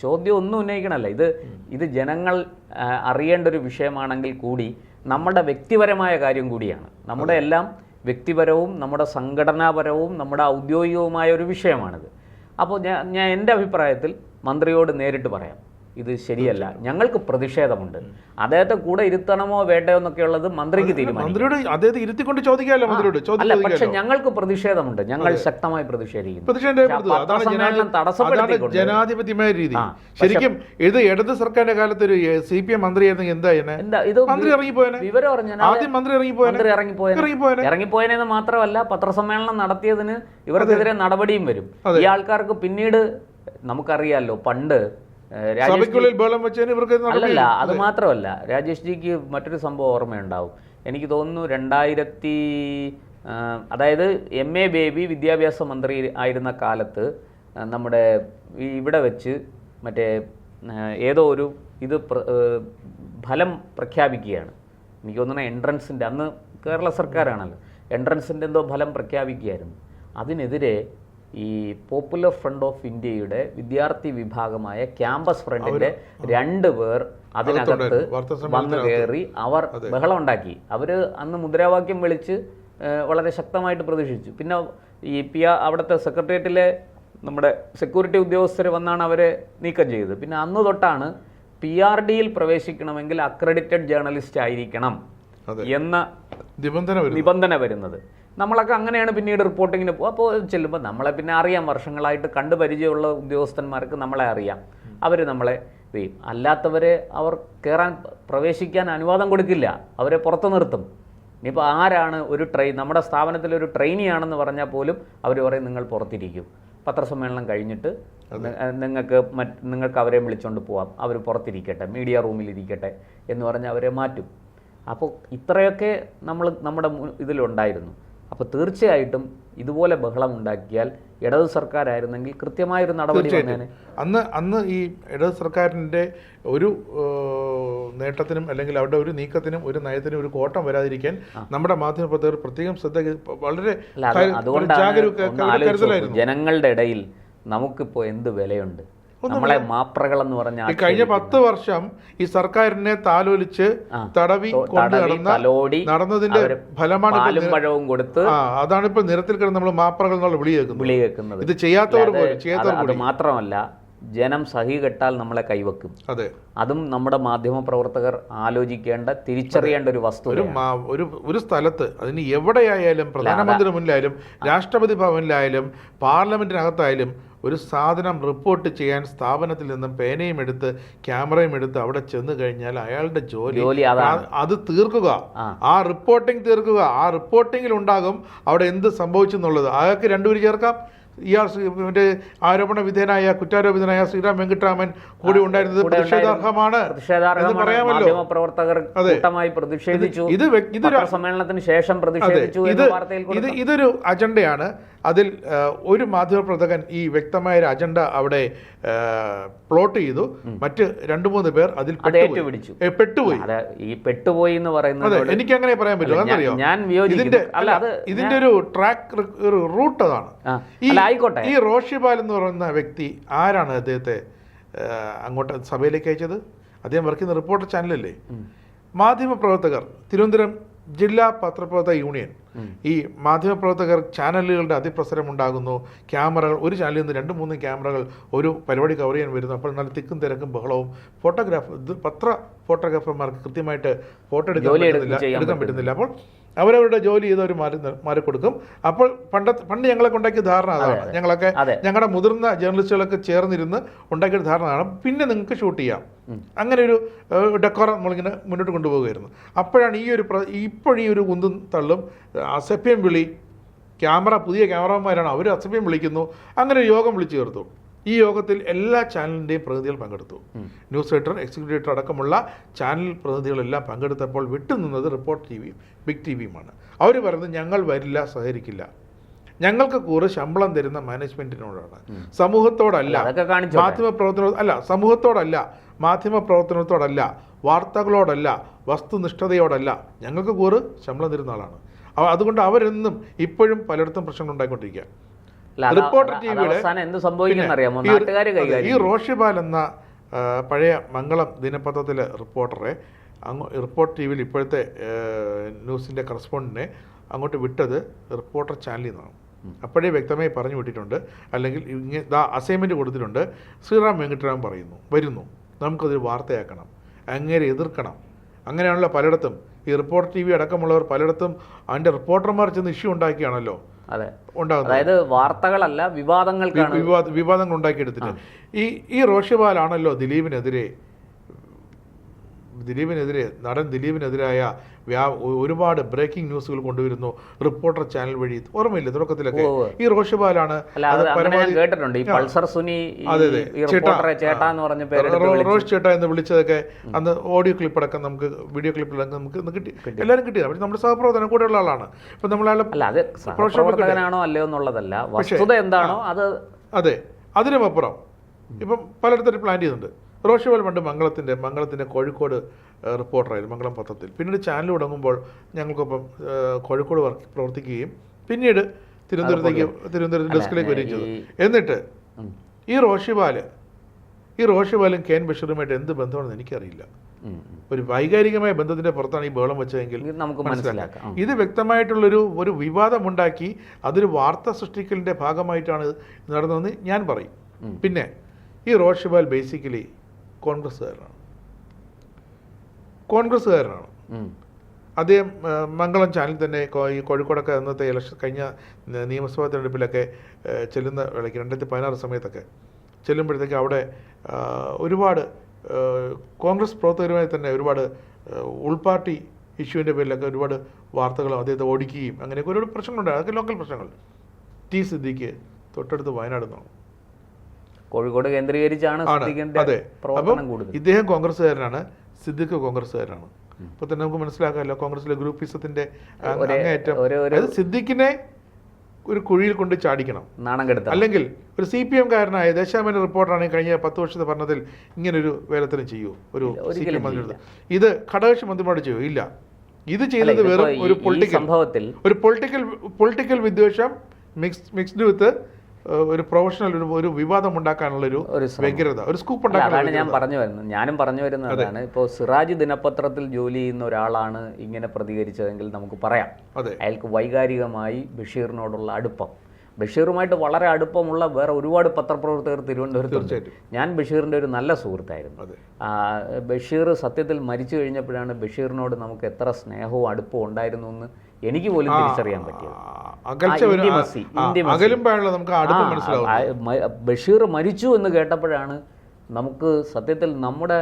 ചോദ്യം ഒന്നും ഉന്നയിക്കണമല്ല. ഇത് ജനങ്ങൾ അറിയേണ്ട ഒരു വിഷയമാണെങ്കിൽ കൂടി നമ്മുടെ വ്യക്തിപരമായ കാര്യം കൂടിയാണ്. നമ്മുടെ എല്ലാം വ്യക്തിപരവും നമ്മുടെ സംഘടനാപരവും നമ്മുടെ ഔദ്യോഗികവുമായ ഒരു വിഷയമാണിത്. അപ്പോൾ ഞാൻ എൻ്റെ അഭിപ്രായത്തിൽ മന്ത്രിയോട് നേരിട്ട് പറയാം, ഇത് ശരിയല്ല, ഞങ്ങൾക്ക് പ്രതിഷേധമുണ്ട്. അദ്ദേഹത്തെ കൂടെ ഇരുത്തണമോ വേണ്ടയോ എന്നൊക്കെയുള്ളത് മന്ത്രിക്ക് തീരുമാനിക്കും. അല്ല, പക്ഷെ ഞങ്ങൾക്ക് പ്രതിഷേധമുണ്ട്, ഞങ്ങൾ ശക്തമായി പ്രതിഷേധിക്കുന്നു. ജനാധിപത്യമായ രീതി. ശരിക്കും ഇത് ഇടത് സർക്കാരിന്റെ കാലത്ത് ഒരു CPM മന്ത്രിയായിരുന്നെങ്കിൽ ഇറങ്ങിപ്പോയെന്ന് മാത്രമല്ല, പത്രസമ്മേളനം നടത്തിയതിന് ഇവർക്കെതിരെ നടപടിയും വരും. ഈ ആൾക്കാർക്ക് പിന്നീട് നമുക്കറിയാലോ, പണ്ട് അല്ലല്ല, അത് മാത്രമല്ല, രാജേഷ് ജിക്ക് മറ്റൊരു സംഭവം ഓർമ്മയുണ്ടാവും. എനിക്ക് തോന്നുന്നു 2000 അതായത് MA ബേബി വിദ്യാഭ്യാസ മന്ത്രി ആയിരുന്ന കാലത്ത് നമ്മുടെ ഇവിടെ വെച്ച് മറ്റേ ഏതോ ഒരു ഫലം പ്രഖ്യാപിക്കുകയാണ്. എനിക്ക് തോന്നുന്നു എൻട്രൻസിൻ്റെ, അന്ന് കേരള സർക്കാരാണല്ലോ, എൻട്രൻസിൻ്റെ എന്തോ ഫലം പ്രഖ്യാപിക്കുകയായിരുന്നു. അതിനെതിരെ ഈ പോപ്പുലർ ഫ്രണ്ട് ഓഫ് ഇന്ത്യയുടെ വിദ്യാർത്ഥി വിഭാഗമായ ക്യാമ്പസ് ഫ്രണ്ടിന്റെ 2 പേർ അതിനകത്ത് വന്നു കയറി അവർ ബഹളം ഉണ്ടാക്കി. അവർ അന്ന് മുദ്രാവാക്യം വിളിച്ച് വളരെ ശക്തമായിട്ട് പ്രതിഷേധിച്ചു. പിന്നെ ഈ അവിടുത്തെ സെക്രട്ടേറിയറ്റിലെ നമ്മുടെ സെക്യൂരിറ്റി ഉദ്യോഗസ്ഥർ വന്നാണ് അവരെ നീക്കം ചെയ്തത്. പിന്നെ അന്ന് തൊട്ടാണ് PRDയിൽ പ്രവേശിക്കണമെങ്കിൽ അക്രഡിറ്റഡ് ജേർണലിസ്റ്റ് ആയിരിക്കണം എന്ന നിബന്ധന വരുന്നത്. നമ്മളൊക്കെ അങ്ങനെയാണ് പിന്നീട് റിപ്പോർട്ടിങ്ങിന് പോകും. അപ്പോൾ ചെല്ലുമ്പോൾ നമ്മളെ പിന്നെ അറിയാം, വർഷങ്ങളായിട്ട് കണ്ടു പരിചയമുള്ള ഉദ്യോഗസ്ഥന്മാർക്ക് നമ്മളെ അറിയാം. അവർ നമ്മളെ ചെയ്യും. അല്ലാത്തവരെ അവർ പ്രവേശിക്കാൻ അനുവാദം കൊടുക്കില്ല, അവരെ പുറത്തു നിർത്തും. ഇനിയിപ്പോൾ ആരാണ് നമ്മുടെ സ്ഥാപനത്തിലൊരു ട്രെയിനിയാണെന്ന് പറഞ്ഞാൽ പോലും അവർ പറയും നിങ്ങൾ പുറത്തിരിക്കും, പത്രസമ്മേളനം കഴിഞ്ഞിട്ട് നിങ്ങൾക്ക് അവരെ വിളിച്ചുകൊണ്ട് പോവാം, അവർ പുറത്തിരിക്കട്ടെ, മീഡിയ റൂമിലിരിക്കട്ടെ എന്ന് പറഞ്ഞാൽ അവരെ മാറ്റും. അപ്പോൾ ഇത്രയൊക്കെ നമ്മുടെ ഇതിലുണ്ടായിരുന്നു. അപ്പോൾ തീർച്ചയായിട്ടും ഇതുപോലെ ബഹളം ഉണ്ടാക്കിയാൽ ഇടതു സർക്കാരായിരുന്നെങ്കിൽ കൃത്യമായൊരു നടപടി വന്നേനെ. അന്ന് ഈ ഇടതു സർക്കാരിൻ്റെ ഒരു നേട്ടത്തിനും അല്ലെങ്കിൽ അവരുടെ ഒരു നീക്കത്തിനും ഒരു നയത്തിനും ഒരു കോട്ടം വരാതിരിക്കാൻ നമ്മുടെ മാധ്യമപ്രവർത്തകർ പ്രത്യേകം ശ്രദ്ധ വളരെ ജാഗരൂകരായിരുന്നു. ജനങ്ങളുടെ ഇടയിൽ നമുക്കിപ്പോൾ എന്ത് വിലയുണ്ട്? നമ്മളെ മാപ്രകൾ എന്ന് പറഞ്ഞാൽ കഴിഞ്ഞ 10 വർഷം ഈ സർക്കാരിനെ താലോലിച്ച് തടവി കൊണ്ട് നടന്നതിന്റെ ഫലമാണ് പഴവും കൊടുത്ത് അതാണ് ഇപ്പൊ നിരത്തിൽ കിടന്ന് നമ്മൾ മാപ്രകൾ എന്നുള്ള വിളി കേൾക്കുന്നത്. ഇത് ചെയ്യാത്തവർ അത് മാത്രമല്ല, ജനം സഹി കെട്ടാൽ നമ്മളെ കൈവെക്കും. അതെ, അതും നമ്മുടെ മാധ്യമ പ്രവർത്തകർ ആലോചിക്കേണ്ട, തിരിച്ചറിയേണ്ട ഒരു വസ്തു. ഒരു സ്ഥലത്ത് അതിന് എവിടെയായാലും, പ്രധാനമന്ത്രി മുന്നിലായാലും രാഷ്ട്രപതി ഭവനിലായാലും പാർലമെന്റിനകത്തായാലും ഒരു സാധനം റിപ്പോർട്ട് ചെയ്യാൻ സ്ഥാപനത്തിൽ നിന്നും പേനയും എടുത്ത് ക്യാമറയും എടുത്ത് അവിടെ ചെന്ന് കഴിഞ്ഞാൽ അയാളുടെ ജോലി അത് തീർക്കുക, ആ റിപ്പോർട്ടിംഗ് തീർക്കുക. ആ റിപ്പോർട്ടിങ്ങിൽ ഉണ്ടാകും അവിടെ എന്ത് സംഭവിച്ചു എന്നുള്ളത്. അയാൾക്ക് രണ്ടുപേര് ചേർക്കാം. ഇയാൾ മറ്റേ ആരോപണ വിധേയനായ കുറ്റാരോപിതനായ ശ്രീറാം വെങ്കിട്ടരാമൻ കൂടി ഉണ്ടായിരുന്നത് പ്രതിഷേധാർഹമാണ് എന്ന് പറയാമല്ലോ. സമ്മേളനത്തിന് ശേഷം ഇതൊരു അജണ്ടയാണ്. അതിൽ ഒരു മാധ്യമപ്രവർത്തകൻ ഈ വ്യക്തമായ ഒരു അജണ്ട അവിടെ പ്ലോട്ട് ചെയ്തു. മറ്റ് 2-3 പേർ അതിൽ പെട്ടുപോയി. ഈ പെട്ടുപോയി എന്ന് പറയുന്നത് എനിക്ക് അങ്ങനെ പറയാൻ പറ്റുമോ? ഇതിന്റെ ഒരു ട്രാക്ക് റൂട്ട് അതാണ്. ഈ റോഷിപാൽ എന്ന് പറയുന്ന വ്യക്തി ആരാണ് അദ്ദേഹത്തെ അങ്ങോട്ട് സഭയിലേക്ക് അയച്ചത്? അദ്ദേഹം വർക്ക് ചെയ്യുന്ന റിപ്പോർട്ടർ ചാനലല്ലേ. മാധ്യമപ്രവർത്തകർ, തിരുവനന്തപുരം ജില്ലാ പത്രപ്രവർത്തക യൂണിയൻ, ഈ മാധ്യമപ്രവർത്തകർ ചാനലുകളുടെ അതിപ്രസരം ഉണ്ടാകുന്നു. ക്യാമറകൾ, ഒരു ചാനലിൽ നിന്ന് 2-3 ക്യാമറകൾ ഒരു പരിപാടി കവർ ചെയ്യാൻ വരുന്നു. അപ്പോൾ നല്ല തിക്കും തിരക്കും ബഹളവും. പത്ര ഫോട്ടോഗ്രാഫർമാർക്ക് കൃത്യമായിട്ട് ഫോട്ടോ എടുക്കാൻ പറ്റുന്നില്ല. അപ്പോൾ അവരവരുടെ ജോലി ചെയ്തവർ മാറിക്കൊടുക്കും. അപ്പോൾ പണ്ട് ഞങ്ങളൊക്കെ ഉണ്ടാക്കിയ ധാരണ അതാണ്. ഞങ്ങളുടെ മുതിർന്ന ജേർണലിസ്റ്റുകളൊക്കെ ചേർന്നിരുന്ന് ഉണ്ടാക്കിയ ധാരണയാണ്, പിന്നെ നിങ്ങൾക്ക് ഷൂട്ട് ചെയ്യാം. അങ്ങനെ ഒരു ഡെക്കോറം നമ്മളിങ്ങനെ മുന്നോട്ട് കൊണ്ടുപോകുമായിരുന്നു. അപ്പോഴാണ് ഈ ഒരു കുന്തും തള്ളും, അസഭ്യം വിളി, പുതിയ ക്യാമറമാരാണ്, അവർ അസഭ്യം വിളിക്കുന്നു. അങ്ങനെ ഒരു യോഗം വിളിച്ചു ചേർത്തു. ഈ യോഗത്തിൽ എല്ലാ ചാനലിൻ്റെയും പ്രതിനിധികൾ പങ്കെടുത്തു. ന്യൂസ് എഡിറ്റർ, എക്സിക്യൂട്ടീവ് എഡിറ്റർ അടക്കമുള്ള ചാനൽ പ്രതിനിധികളെല്ലാം പങ്കെടുത്തപ്പോൾ വിട്ടുനിന്നത് റിപ്പോർട്ടർ ടിവിയും ബിഗ് ടിവിയുമാണ്. അവർ പറയുന്നത് ഞങ്ങൾ വരില്ല, സഹകരിക്കില്ല, ഞങ്ങൾക്ക് കൂറ് ശമ്പളം തരുന്ന മാനേജ്മെന്റിനോടാണ്, സമൂഹത്തോടല്ല, മാധ്യമപ്രവർത്തനത്തോടല്ല, വാർത്തകളോടല്ല, വസ്തുനിഷ്ഠതയോടല്ല, ഞങ്ങൾക്ക് കൂറ് ശമ്പളം തരുന്ന ആളാണ്. അതുകൊണ്ട് അവരെന്നും ഇപ്പോഴും പലയിടത്തും പ്രശ്നങ്ങൾ ഉണ്ടായിക്കൊണ്ടിരിക്കുക. റിപ്പോർട്ടർ ടിവിയുടെ ഈ റോഷിപാൽ എന്ന പഴയ മംഗളം ദിനപത്രത്തിലെ റിപ്പോർട്ടറെ റിപ്പോർട്ടർ ടിവിയിൽ ഇപ്പോഴത്തെ ന്യൂസിൻ്റെ കറസ്പോണ്ടന്റിനെ അങ്ങോട്ട് വിട്ടത് റിപ്പോർട്ടർ ചാനലിൽ നിന്നാണ്. അപ്പോഴേ വ്യക്തമായി പറഞ്ഞു വിട്ടിട്ടുണ്ട്, അല്ലെങ്കിൽ അസൈൻമെൻറ്റ് കൊടുത്തിട്ടുണ്ട്. ശ്രീറാം വെങ്കിട്ടരാമൻ വരുന്നു, നമുക്കതൊരു വാർത്തയാക്കണം, അങ്ങേരെ എതിർക്കണം. അങ്ങനെയാണല്ലോ പലയിടത്തും ഈ റിപ്പോർട്ടർ ടി വി അടക്കമുള്ളവർ പലയിടത്തും അതിൻ്റെ റിപ്പോർട്ടർമാർ ചെന്ന് ഇഷ്യൂ ഉണ്ടാക്കിയാണല്ലോ ഉണ്ടാകുന്നത്. അതായത് വാർത്തകളല്ല, വിവാദങ്ങൾ ഉണ്ടാക്കിയെടുത്തിട്ട് ഈ റോഷിപാലാണല്ലോ ദിലീപിനെതിരെ നടൻ ദിലീപിനെതിരായ ഒരുപാട് ബ്രേക്കിംഗ് ന്യൂസുകൾ കൊണ്ടുവരുന്നു റിപ്പോർട്ടർ ചാനൽ വഴി. ഓർമ്മയില്ല തുടക്കത്തിലൊക്കെ ഈ റോഷിപാലാണ് റോഷ് ചേട്ട എന്ന് വിളിച്ചതൊക്കെ. അന്ന് ഓഡിയോ ക്ലിപ്പ് അടക്കം നമുക്ക്, വീഡിയോ ക്ലിപ്പിലൊക്കെ നമുക്ക് കിട്ടി, എല്ലാവരും കിട്ടിയത്. പക്ഷെ നമ്മുടെ സഹപ്രവർത്തനം കൂടെയുള്ള ആളാണ്. ഇപ്പൊ നമ്മളാണോ അല്ലയോ എന്നുള്ളതല്ല, വസ്തുത എന്താണോ അത്. അതെ, അതിനുമപ്പുറം ഇപ്പം പലയിടത്തും പ്ലാൻ ചെയ്യുന്നുണ്ട്. റോഷിപാൽ പണ്ട് മംഗളത്തിൻ്റെ കോഴിക്കോട് റിപ്പോർട്ടറായിരുന്നു, മംഗളം പത്രത്തിൽ. പിന്നീട് ചാനൽ തുടങ്ങുമ്പോൾ ഞങ്ങൾക്കൊപ്പം കോഴിക്കോട് പ്രവർത്തിക്കുകയും പിന്നീട് തിരുവനന്തപുരം ഡെസ്കിലേക്ക് വരികയും ചെയ്തു. എന്നിട്ട് ഈ റോഷിപാലും കെ എൻ ബഷീറുമായിട്ട് എന്ത് ബന്ധമാണെന്ന് എനിക്കറിയില്ല. ഒരു വൈകാരികമായ ബന്ധത്തിന്റെ പുറത്താണ് ഈ ബഹളം വെച്ചതെങ്കിൽ നമുക്ക് മനസ്സിലാക്കാം. ഇത് വ്യക്തമായിട്ടുള്ളൊരു വിവാദമുണ്ടാക്കി അതൊരു വാർത്ത സൃഷ്ടിക്കലിന്റെ ഭാഗമായിട്ടാണ് നടന്നതെന്ന് ഞാൻ പറയും. പിന്നെ ഈ റോഷിപാൽ ബേസിക്കലി കോൺഗ്രസ്സുകാരനാണ്. അദ്ദേഹം മംഗളം ചാനലിൽ തന്നെ ഈ കോഴിക്കോടൊക്കെ അന്നത്തെ കഴിഞ്ഞ നിയമസഭാ തെരഞ്ഞെടുപ്പിലൊക്കെ ചെല്ലുന്ന വേളയ്ക്ക് 2016 സമയത്തൊക്കെ ചെല്ലുമ്പോഴത്തേക്ക് അവിടെ ഒരുപാട് കോൺഗ്രസ് പ്രവർത്തകരുമായി തന്നെ ഒരുപാട് ഉൾപാർട്ടി ഇഷ്യൂവിൻ്റെ പേരിലൊക്കെ ഒരുപാട് വാർത്തകളും അദ്ദേഹത്തെ ഓടിക്കുകയും അങ്ങനെയൊക്കെ ഒരുപാട് പ്രശ്നങ്ങളുണ്ടായി. അതൊക്കെ ലോക്കൽ പ്രശ്നങ്ങൾ. ടി സിദ്ദീഖ് തൊട്ടടുത്ത് വയനാട് നിന്നാണ്, കോഴിക്കോട് കേന്ദ്രീകരിച്ചാണ്. അതെ, അപ്പം ഇദ്ദേഹം കോൺഗ്രസ്സുകാരനാണ്, സിദ്ദീഖ് കോൺഗ്രസ്സുകാരനാണ്. ഇപ്പൊ തന്നെ നമുക്ക് മനസ്സിലാക്കാമല്ലോ കോൺഗ്രസിലെ ഗ്രൂപ്പിസത്തിന്റെ അങ്ങേയറ്റം. അതായത് സിദ്ദീഖിനെ ഒരു കുഴിയിൽ കൊണ്ട് ചാടിക്കണം, നാണം കെടുത്തണം. അല്ലെങ്കിൽ ഒരു CPM കാരനായ ദേശാഭിമാനി റിപ്പോർട്ടറാണെങ്കിൽ കഴിഞ്ഞ 10 വർഷത്തെ ഭരണത്തിൽ ഇങ്ങനൊരു വേലത്തിന് ചെയ്യൂ ഒരു CPM മന്ത്രി? ഇത് ഘടകകക്ഷി മന്ത്രിമാരോട് ചെയ്യൂ? ഇല്ല. ഇത് ചെയ്തത് വെറും ഒരു പൊളിറ്റിക്കൽ വിദ്വേഷം മിക്സ്ഡ് വിത്ത് ഒരു പ്രൊഫഷണൽ ഒരു വിവാദം ഉണ്ടാക്കാനുള്ളൊരു വ്യഗ്രത, ഒരു സ്കൂപ്പ് ഉണ്ടാക്കാൻ. ഞാനും പറഞ്ഞു വരുന്നതാണ്. ഇപ്പോൾ സിറാജ് ദിനപത്രത്തിൽ ജോലി ചെയ്യുന്ന ഒരാളാണ് ഇങ്ങനെ പ്രതികരിച്ചതെങ്കിൽ നമുക്ക് പറയാം അയാൾക്ക് വൈകാരികമായി ബഷീറിനോടുള്ള അടുപ്പം, ബഷീറുമായിട്ട് വളരെ അടുപ്പമുള്ള വേറെ ഒരുപാട് പത്രപ്രവർത്തകർ തിരുവനന്തപുരത്തുണ്ട്. ഞാൻ ബഷീറിൻ്റെ ഒരു നല്ല സുഹൃത്തായിരുന്നു. ബഷീർ സത്യത്തിൽ മരിച്ചു കഴിഞ്ഞപ്പോഴാണ് ബഷീറിനോട് നമുക്ക് എത്ര സ്നേഹവും അടുപ്പവും ഉണ്ടായിരുന്നു എന്ന് എനിക്ക് പോലും തിരിച്ചറിയാൻ പറ്റിയത്. ബഷീർ മരിച്ചു എന്ന് കേട്ടപ്പോഴാണ് നമുക്ക് സത്യത്തിൽ നമ്മുടെ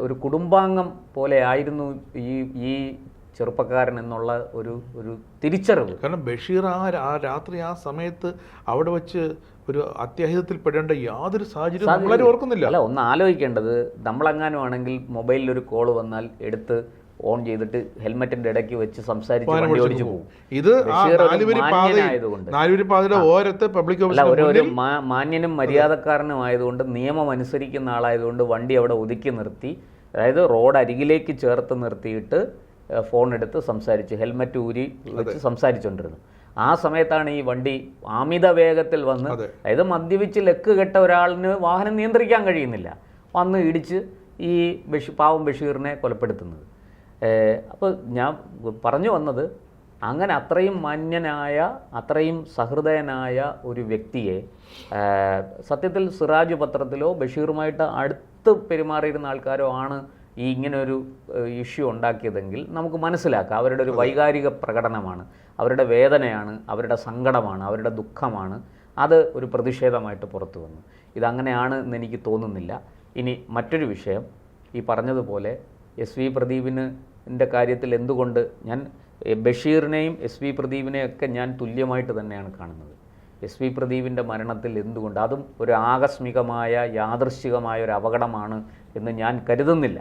ഒരു കുടുംബാംഗം പോലെ ആയിരുന്നു ഈ ചെറുപ്പക്കാരൻ എന്നുള്ള ഒരു തിരിച്ചറിവ്. കാരണം ബഷീർ ആ രാത്രി ആ സമയത്ത് അവിടെ വെച്ച് ഒരു അത്യാഹിതത്തിൽ പെടേണ്ട യാതൊരു സാഹചര്യം നമ്മളാരും ഓർക്കുന്നില്ല. അല്ല, ഒന്ന് ആലോചിക്കേണ്ടത്, നമ്മളെങ്ങാനും ആണെങ്കിൽ മൊബൈലിൽ ഒരു കോള് വന്നാൽ എടുത്ത് ഓൺ ചെയ്തിട്ട് ഹെൽമെറ്റിന്റെ ഇടയ്ക്ക് വെച്ച് സംസാരിച്ച് വണ്ടി ഓടിച്ചു പോകും. ഇത് ഒരു മാന്യനും മര്യാദക്കാരനും ആയതുകൊണ്ട്, നിയമം അനുസരിക്കുന്ന ആളായതുകൊണ്ട് വണ്ടി അവിടെ ഒതുക്കി നിർത്തി, അതായത് റോഡ് അരികിലേക്ക് ചേർത്ത് നിർത്തിയിട്ട് ഫോൺ എടുത്ത് സംസാരിച്ച് ഹെൽമെറ്റ് ഊരി വെച്ച് സംസാരിച്ചുകൊണ്ടിരുന്നു. ആ സമയത്താണ് ഈ വണ്ടി അമിത വേഗത്തിൽ വന്ന്, അതായത് മദ്യപിച്ച് ലക്ക് കെട്ട ഒരാളിന് വാഹനം നിയന്ത്രിക്കാൻ കഴിയുന്നില്ല, വന്ന് ഇടിച്ച് ഈ പാവം ബഷീറിനെ കൊലപ്പെടുത്തുന്നത്. അപ്പോൾ ഞാൻ പറഞ്ഞു വന്നത്, അങ്ങനെ അത്രയും മാന്യനായ, അത്രയും സഹൃദയനായ ഒരു വ്യക്തിയെ സത്യത്തിൽ സിറാജ് പത്രത്തിലോ ബഷീറുമായിട്ട് അടുത്ത് പെരുമാറിയിരുന്ന ആൾക്കാരോ ആണ് ഈ ഇങ്ങനെ ഒരു ഇഷ്യൂ ഉണ്ടാക്കിയതെങ്കിൽ നമുക്ക് മനസ്സിലാക്കാം. അവരുടെ ഒരു വൈകാരിക പ്രകടനമാണ്, അവരുടെ വേദനയാണ്, അവരുടെ സങ്കടമാണ്, അവരുടെ ദുഃഖമാണ്. അത് ഒരു പ്രതിഷേധമായിട്ട് പുറത്തു വന്നു. ഇതങ്ങനെയാണ് എന്നെനിക്ക് തോന്നുന്നില്ല. ഇനി മറ്റൊരു വിഷയം, ഈ പറഞ്ഞതുപോലെ SV പ്രദീപിൻ്റെ കാര്യത്തിൽ എന്തുകൊണ്ട് ഞാൻ ബഷീറിനെയും SV പ്രദീപിനെയും ഒക്കെ ഞാൻ തുല്യമായിട്ട് തന്നെയാണ് കാണുന്നത്. SV പ്രദീപിൻ്റെ മരണത്തിൽ എന്തുകൊണ്ട്, അതും ഒരു ആകസ്മികമായ യാദൃശ്ചികമായ ഒരു അപകടമാണ് എന്ന് ഞാൻ കരുതുന്നില്ല.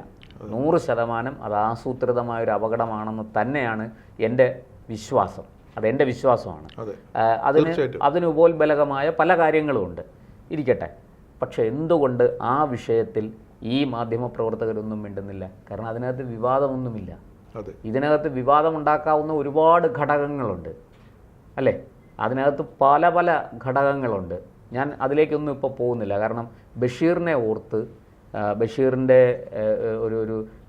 100% അത് ആസൂത്രിതമായ ഒരു അപകടമാണെന്ന് തന്നെയാണ് എൻ്റെ വിശ്വാസം. അതെൻ്റെ വിശ്വാസമാണ്. അതിന് ഉപോത്ബലകമായ പല കാര്യങ്ങളുമുണ്ട്, ഇരിക്കട്ടെ. പക്ഷെ എന്തുകൊണ്ട് ആ വിഷയത്തിൽ ഈ മാധ്യമപ്രവർത്തകരൊന്നും മിണ്ടുന്നില്ല? കാരണം അതിനകത്ത് വിവാദമൊന്നുമില്ല. ഇതിനകത്ത് വിവാദമുണ്ടാക്കാവുന്ന ഒരുപാട് ഘടകങ്ങളുണ്ട്, അല്ലേ? അതിനകത്ത് പല പല ഘടകങ്ങളുണ്ട്. ഞാൻ അതിലേക്കൊന്നും ഇപ്പോൾ പോകുന്നില്ല. കാരണം ബഷീറിനെ ഓർത്ത്, ബഷീറിൻ്റെ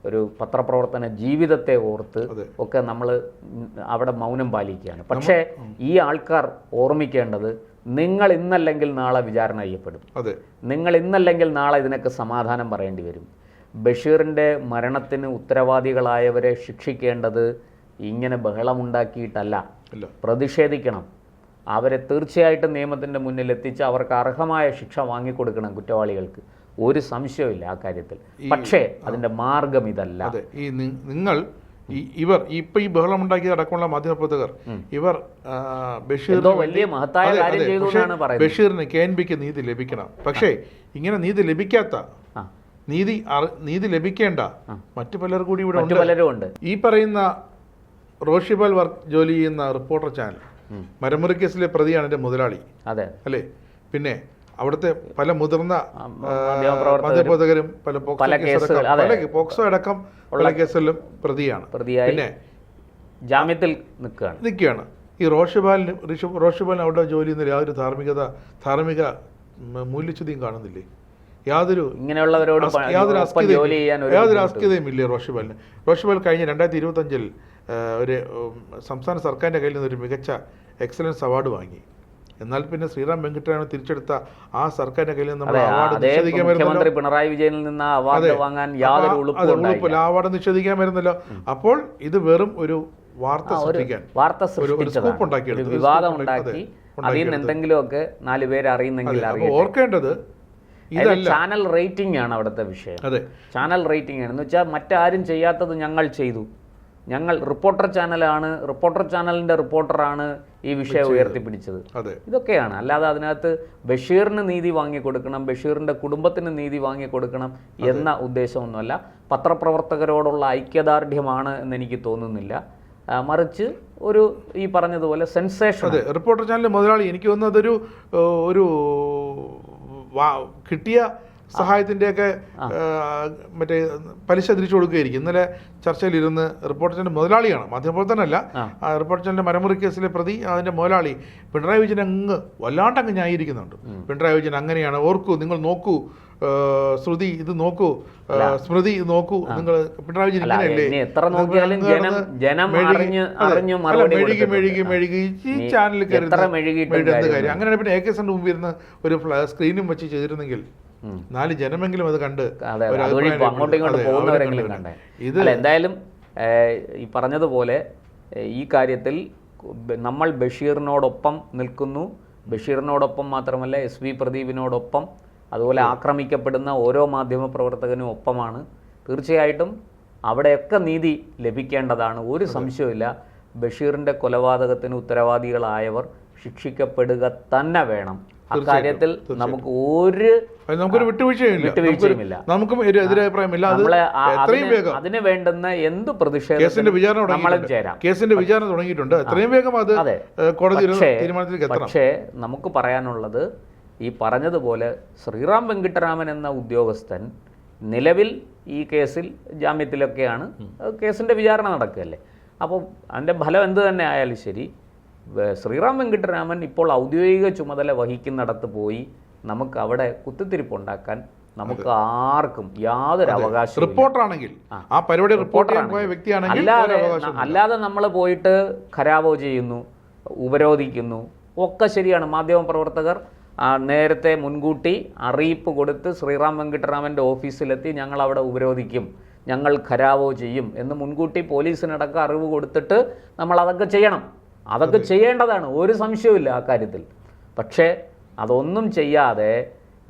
ഒരു പത്രപ്രവർത്തന ജീവിതത്തെ ഓർത്ത് ഒക്കെ നമ്മൾ അവിടെ മൗനം പാലിക്കുകയാണ്. പക്ഷേ ഈ ആൾക്കാർ ഓർമ്മിക്കേണ്ടത്, നിങ്ങൾ ഇന്നല്ലെങ്കിൽ നാളെ വിചാരണ ചെയ്യപ്പെടും, നിങ്ങൾ ഇന്നല്ലെങ്കിൽ നാളെ ഇതിനൊക്കെ സമാധാനം പറയേണ്ടി വരും. ബഷീറിൻ്റെ മരണത്തിന് ഉത്തരവാദികളായവരെ ശിക്ഷിക്കേണ്ടത് ഇങ്ങനെ ബഹളമുണ്ടാക്കിയിട്ടല്ല, പ്രതിഷേധിക്കണം. അവരെ തീർച്ചയായിട്ടും നിയമത്തിൻ്റെ മുന്നിൽ എത്തിച്ച് അവർക്ക് അർഹമായ ശിക്ഷ വാങ്ങിക്കൊടുക്കണം കുറ്റവാളികൾക്ക്. ഒരു സംശയമില്ല ആ കാര്യത്തിൽ. പക്ഷേ അതിൻ്റെ മാർഗം ഇതല്ല. ഇവർ ഇപ്പൊ ഈ ബഹളം ഉണ്ടാക്കിയത് അടക്കമുള്ള മാധ്യമപ്രവർത്തകർ, ഇവർ ബഷീറിന് KNBക്ക് നീതി ലഭിക്കണം. പക്ഷേ ഇങ്ങനെ നീതി ലഭിക്കാത്ത, നീതി ലഭിക്കേണ്ട മറ്റു പലർ കൂടി ഇവിടെ ഉണ്ട്. ഈ പറയുന്ന റോഷിബാൽ ജോലി ചെയ്യുന്ന റിപ്പോർട്ടർ ചാനൽ മരമുറി കേസിലെ പ്രതിയാണ് എൻ്റെ മുതലാളി, അല്ലേ? പിന്നെ അവിടുത്തെ പല മുതിർന്ന മാധ്യമപ്രവർത്തകരും പോക്സോ അടക്കം പല കേസുകളിലും പ്രതിയാണ്. പിന്നെ ജാമ്യത്തിൽ നിൽക്കുകയാണ്. ഈ റോഷിബാലിന് അവിടെ ജോലി ചെയ്യുന്ന യാതൊരു ധാർമ്മിക മൂല്യച്യുതിയും കാണുന്നില്ലേ? യാതൊരു അസ്ഥിതയും ഇല്ലേ റോഷിബാലിന്? റോഷിബാൽ കഴിഞ്ഞ 2025 ഒരു സംസ്ഥാന സർക്കാരിൻ്റെ കയ്യിൽ നിന്നൊരു മികച്ച എക്സലൻസ് അവാർഡ് വാങ്ങി. എന്നാൽ പിന്നെ ശ്രീറാം വെങ്കിട്ടരാമൻ തിരിച്ചെടുത്ത ആ സർക്കാരിന്റെ കയ്യിൽ നിന്ന് നമ്മൾ മുഖ്യമന്ത്രി പിണറായി വിജയനിൽ നിന്ന് അവാർഡ് വാങ്ങാൻ യാതൊരു ഉളുപ്പില്ല, അവാർഡ് നിഷേധിക്കാൻ വരുന്നല്ലോ. അപ്പോൾ ഇത് വെറും ഒരു വാർത്ത വിവാദം ഉണ്ടാക്കി അതിൽ നിന്ന് എന്തെങ്കിലുമൊക്കെ 4 പേര് അറിയുന്നെങ്കിൽ ഓർക്കേണ്ടത് ചാനൽ റേറ്റിംഗ് ആണ് അവിടുത്തെ വിഷയം. ചാനൽ റേറ്റിംഗ് ആണ് എന്ന് വെച്ചാൽ മറ്റാരും ചെയ്യാത്തത് ഞങ്ങൾ ചെയ്തു. ഞങ്ങൾ റിപ്പോർട്ടർ ചാനലാണ്, റിപ്പോർട്ടർ ചാനലിൻ്റെ റിപ്പോർട്ടറാണ് ഈ വിഷയം ഉയർത്തിപ്പിടിച്ചത്. ഇതൊക്കെയാണ്. അല്ലാതെ അതിനകത്ത് ബഷീറിന് നീതി വാങ്ങിക്കൊടുക്കണം, ബഷീറിൻ്റെ കുടുംബത്തിന് നീതി വാങ്ങിക്കൊടുക്കണം എന്ന ഉദ്ദേശമൊന്നുമല്ല. പത്രപ്രവർത്തകരോടുള്ള ഐക്യദാർഢ്യമാണ് എന്നെനിക്ക് തോന്നുന്നില്ല. മറിച്ച് ഒരു ഈ പറഞ്ഞതുപോലെ സെൻസേഷൻ. അതെ, റിപ്പോർട്ടർ ചാനൽ മുതലാളി എനിക്ക് തോന്നുന്നത് അതൊരു ഒരു കിട്ടിയ സഹായത്തിൻ്റെയൊക്കെ മറ്റേ പലിശ തിരിച്ചു കൊടുക്കുകയായിരിക്കും. ഇന്നലെ ചർച്ചയിലിരുന്ന് റിപ്പോർട്ടർ ചാനൽ മുതലാളിയാണ്, മാധ്യമപ്രവർത്തനല്ല, റിപ്പോർട്ടർ ചാനലിൻ്റെ മരമുറി കേസിലെ പ്രതി അതിൻ്റെ മുതലാളി പിണറായി വിജയൻ അങ്ങ് വല്ലാണ്ടങ്ങ് ന്യായീകരിക്കുന്നുണ്ട്. പിണറായി വിജയൻ അങ്ങനെയാണ്, ഓർക്കൂ, നിങ്ങൾ നോക്കൂ, ശ്രുതി ഇത് നോക്കൂ, സ്മൃതി ഇത് നോക്കൂ, നിങ്ങൾ പിണറായി വിജയൻ ഇങ്ങനെയല്ലേ, മെഴുകി ഈ ചാനലിൽ കയറുന്ന കാര്യം. അങ്ങനെയാണ് പിന്നെ AK സെന്റർ മുമ്പിൽ ഇരുന്ന് ഒരു സ്ക്രീനും വെച്ച് ചെയ്തിരുന്നെങ്കിൽ 4 ജനമെങ്കിലും അത് കണ്ട് അങ്ങോട്ടും ഇങ്ങോട്ടും പോകുന്നവരെങ്കിലും കണ്ടേ. ഇത് എന്തായാലും ഈ പറഞ്ഞതുപോലെ ഈ കാര്യത്തിൽ നമ്മൾ ബഷീറിനോടൊപ്പം നിൽക്കുന്നു. ബഷീറിനോടൊപ്പം മാത്രമല്ല, SV പ്രദീപിനോടൊപ്പം, അതുപോലെ ആക്രമിക്കപ്പെടുന്ന ഓരോ മാധ്യമപ്രവർത്തകനും ഒപ്പമാണ്. തീർച്ചയായിട്ടും അവിടെയൊക്കെ നീതി ലഭിക്കേണ്ടതാണ്, ഒരു സംശയമില്ല. ബഷീറിൻ്റെ കൊലപാതകത്തിന് ഉത്തരവാദികളായവർ ശിക്ഷിക്കപ്പെടുക തന്നെ വേണം. അക്കാര്യത്തിൽ നമുക്കൊരു വിട്ടുവീഴ്ചയുമില്ല, നമുക്കും എതിരഭിപ്രായമില്ല. അതിന് വേണ്ടുന്ന എന്ത് പ്രതിഷേധത്തിന്റെ കേസിന്റെ വിചാരണ തുടങ്ങിയിട്ടുണ്ട്, എത്രയും വേഗം അത് കോടതി തീരുമാനത്തിലേക്ക് എത്തണം. പക്ഷേ നമുക്ക് പറയാനുള്ളത്, ഈ പറഞ്ഞതുപോലെ ശ്രീറാം വെങ്കിട്ടരാമൻ എന്ന ഉദ്യോഗസ്ഥൻ നിലവിൽ ഈ കേസിൽ ജാമ്യത്തിലൊക്കെയാണ്, കേസിന്റെ വിചാരണ നടക്കുകയല്ലേ. അപ്പോൾ അതിൻ്റെ ഫലം എന്ത് തന്നെ ആയാലും ശരി, ശ്രീറാം വെങ്കിട്ടരാമൻ ഇപ്പോൾ ഔദ്യോഗിക ചുമതല വഹിക്കുന്നിടത്ത് പോയി നമുക്ക് അവിടെ കുത്തിത്തിരിപ്പുണ്ടാക്കാൻ നമുക്ക് ആർക്കും യാതൊരു അവകാശവും. റിപ്പോർട്ടറാണെങ്കിൽ, ആ പരിപാടി റിപ്പോർട്ട് ചെയ്യാൻ പോയ വ്യക്തിയാണെങ്കിൽ, അല്ലാതെ നമ്മൾ പോയിട്ട് ഖരാവോ ചെയ്യുന്നു, ഉപരോധിക്കുന്നു ഒക്കെ ശരിയാണ്. മാധ്യമപ്രവർത്തകർ നേരത്തെ മുൻകൂട്ടി അറിയിപ്പ് കൊടുത്ത് ശ്രീറാം വെങ്കിട്ടരാമൻ്റെ ഓഫീസിലെത്തി ഞങ്ങൾ അവിടെ ഉപരോധിക്കും, ഞങ്ങൾ ഖരാവോ ചെയ്യും എന്ന് മുൻകൂട്ടി പോലീസിനടക്കം അറിവ് കൊടുത്തിട്ട് നമ്മൾ അതൊക്കെ ചെയ്യണം. അതൊക്കെ ചെയ്യേണ്ടതാണ്, ഒരു സംശയവുമില്ല ആ കാര്യത്തിൽ. പക്ഷേ അതൊന്നും ചെയ്യാതെ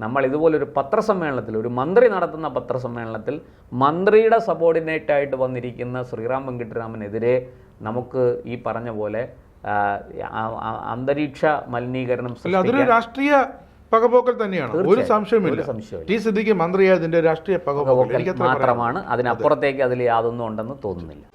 നമ്മൾ ഇതുപോലൊരു പത്രസമ്മേളനത്തിൽ, ഒരു മന്ത്രി നടത്തുന്ന പത്രസമ്മേളനത്തിൽ മന്ത്രിയുടെ സബോർഡിനേറ്റായിട്ട് വന്നിരിക്കുന്ന ശ്രീറാം വെങ്കിട്ടരാമനെതിരെ നമുക്ക് ഈ പറഞ്ഞ പോലെ അന്തരീക്ഷ മലിനീകരണം, അതൊരു രാഷ്ട്രീയ പകപോക്കൽ തന്നെയാണ്, ഒരു സംശയമില്ല. ടി സിദ്ദിഖ് മന്ത്രിയായതിന്റെ രാഷ്ട്രീയ പകപോക്കൽ മാത്രമാണ്, അതിനപ്പുറത്തേക്ക് അതിൽ യാതൊന്നും ഉണ്ടെന്ന് തോന്നുന്നില്ല.